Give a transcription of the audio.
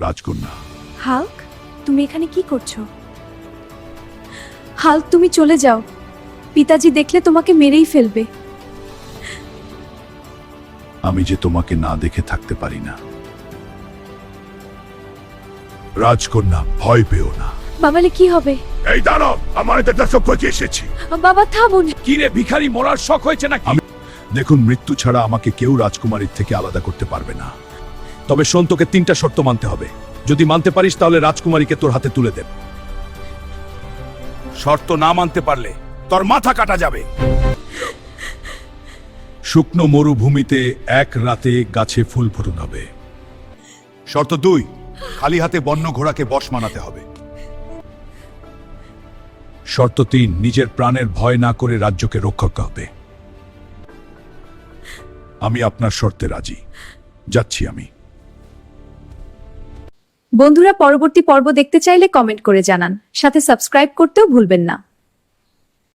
রাজকন্যা। হাল্ক, তুমি এখানে কি করছো? হাল্ক, তুমি চলে যাও। পিতাজি দেখলে তোমাকে মেরেই ফেলবে। আমি যে তোমাকে না দেখে থাকতে পারি না। রাজকন্যা, ভয় পেও না। বাবালে কি হবে? এই দানব আমার এটা সব করতে এসেছি। বাবা থামুন। কি রে ভিখারি, মরার শখ হয়েছে নাকি? দেখুন, মৃত্যু ছাড়া আমাকে কেউ রাজকুমারীর থেকে আলাদা করতে পারবে না। তবে শোন, তোকে 3টা শর্ত মানতে হবে। যদি মানতে পারিস তাহলে রাজকুমারীকে তোর হাতে তুলে দেব। শর্ত না মানতে পারলে তোর মাথা কাটা যাবে। শুকনো মরুভূমিতে এক রাতে গাছে ফুল ফোটন হবে। শর্ত 2, খালি হাতে বন্য ঘোড়াকে বশ মানাতে হবে। শর্ত 3, নিজের প্রাণের ভয় না করে রাজ্যকে রক্ষা করতে হবে। আমি আপনার শর্তে রাজি। যাচ্ছি আমি। বন্ধুরা, পরবর্তী পর্ব দেখতে চাইলে কমেন্ট করে জানান, সাথে সাবস্ক্রাইব করতেও ভুলবেন না।